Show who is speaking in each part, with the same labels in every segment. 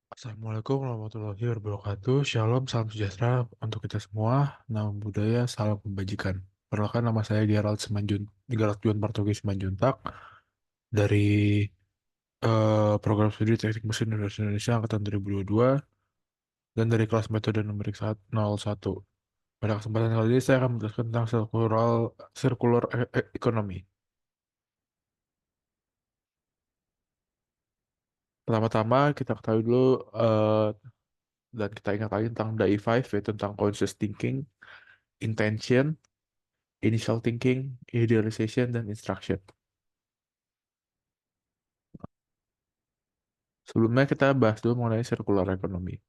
Speaker 1: Assalamualaikum warahmatullahi wabarakatuh. Shalom, salam sejahtera untuk kita semua. Nama budaya, salam kebajikan. Perkenalkan nama saya Gerald Juan Partogi Simanjuntak dari program studi Teknik Mesin Universitas Indonesia Angkatan 2022 dan dari kelas metode numerik 01. Pada kesempatan kali ini saya akan menjelaskan tentang circular economy. Pertama-tama kita ketahui dulu eh, dan kita ingat lagi tentang DAI5 yaitu tentang conscious thinking, intention, initial thinking, idealization, dan instruction. Sebelumnya kita bahas dulu mengenai circular economy.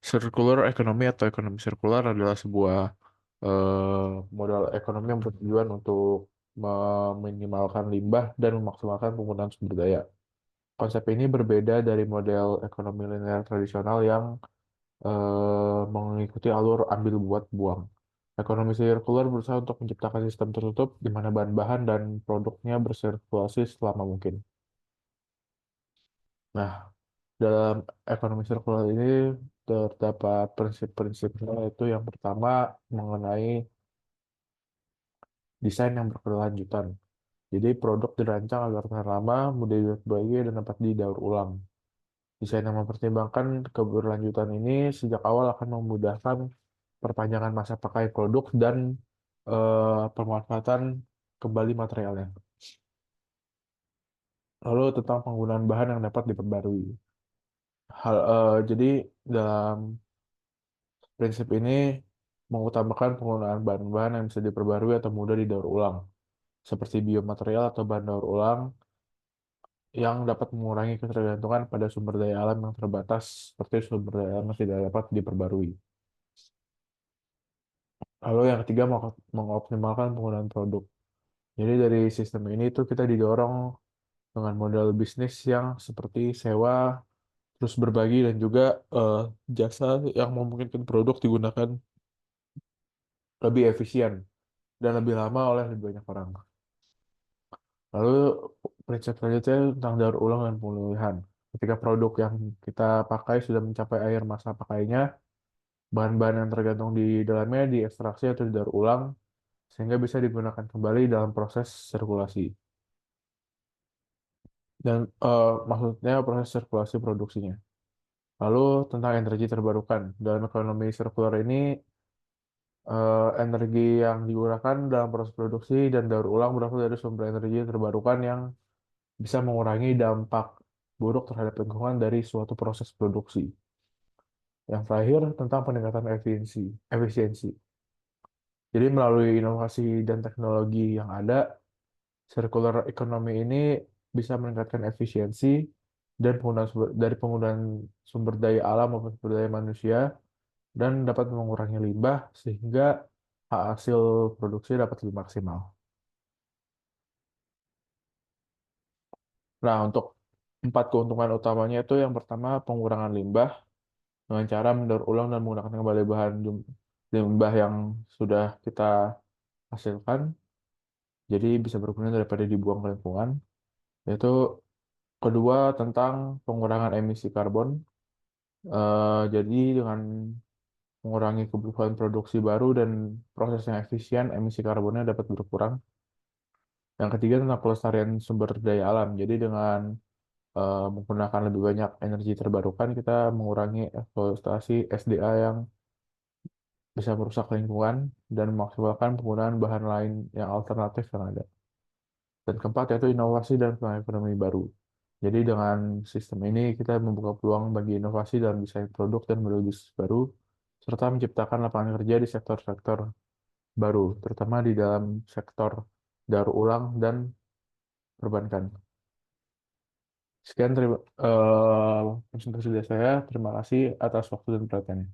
Speaker 1: Circular economy atau ekonomi sirkular adalah sebuah modal ekonomi yang bertujuan untuk meminimalkan limbah dan memaksimalkan penggunaan sumber daya. Konsep ini berbeda dari model ekonomi linear tradisional yang mengikuti alur ambil buat buang. Ekonomi sirkular berusaha untuk menciptakan sistem tertutup di mana bahan-bahan dan produknya bersirkulasi selama mungkin. Nah, dalam ekonomi sirkular ini terdapat prinsip-prinsipnya, yaitu yang pertama mengenai desain yang berkelanjutan. Jadi produk dirancang agar tahan lama, mudah diperbaiki, dan dapat didaur ulang. Desain yang mempertimbangkan keberlanjutan ini sejak awal akan memudahkan perpanjangan masa pakai produk dan pemanfaatan kembali materialnya. Lalu tentang penggunaan bahan yang dapat diperbarui. Jadi dalam prinsip ini mengutamakan penggunaan bahan-bahan yang bisa diperbarui atau mudah didaur ulang, seperti biomaterial atau bahan daur ulang yang dapat mengurangi ketergantungan pada sumber daya alam yang terbatas, seperti sumber daya alam yang tidak dapat diperbarui. Lalu yang ketiga, mengoptimalkan penggunaan produk. Jadi dari sistem ini tuh kita didorong dengan model bisnis yang seperti sewa, terus berbagi, dan juga eh, jasa yang memungkinkan produk digunakan lebih efisien dan lebih lama oleh lebih banyak orang. Lalu prinsip selanjutnya tentang daur ulang dan pemulihan. Ketika produk yang kita pakai sudah mencapai akhir masa pakainya, bahan-bahan yang tergantung di dalamnya diekstraksi atau didaur ulang sehingga bisa digunakan kembali dalam proses sirkulasi. Dan maksudnya proses sirkulasi produksinya. Lalu tentang energi terbarukan. Dalam ekonomi sirkular ini, energi yang digunakan dalam proses produksi dan daur ulang berasal dari sumber energi terbarukan yang bisa mengurangi dampak buruk terhadap lingkungan dari suatu proses produksi. Yang terakhir tentang peningkatan efisiensi. Jadi melalui inovasi dan teknologi yang ada, circular economy ini bisa meningkatkan efisiensi dan dari penggunaan sumber daya alam maupun sumber daya manusia dan dapat mengurangi limbah sehingga hasil produksi dapat lebih maksimal. Nah, untuk empat keuntungan utamanya itu yang pertama pengurangan limbah dengan cara mendaur ulang dan menggunakan kembali bahan limbah yang sudah kita hasilkan, jadi bisa berguna daripada dibuang ke lingkungan. Yaitu kedua tentang pengurangan emisi karbon. Jadi dengan mengurangi kebutuhan produksi baru dan proses yang efisien, emisi karbonnya dapat berkurang. Yang ketiga tentang pelestarian sumber daya alam. Jadi dengan menggunakan lebih banyak energi terbarukan, kita mengurangi eksploitasi SDA yang bisa merusak lingkungan dan memaksimalkan penggunaan bahan lain yang alternatif yang ada. Dan keempat yaitu inovasi dan peluang ekonomi baru. Jadi dengan sistem ini kita membuka peluang bagi inovasi dalam desain produk dan model bisnis baru, serta menciptakan lapangan kerja di sektor-sektor baru, terutama di dalam sektor daur ulang dan perbankan. Sekian presentasi dari saya. Terima kasih atas waktu dan perhatiannya.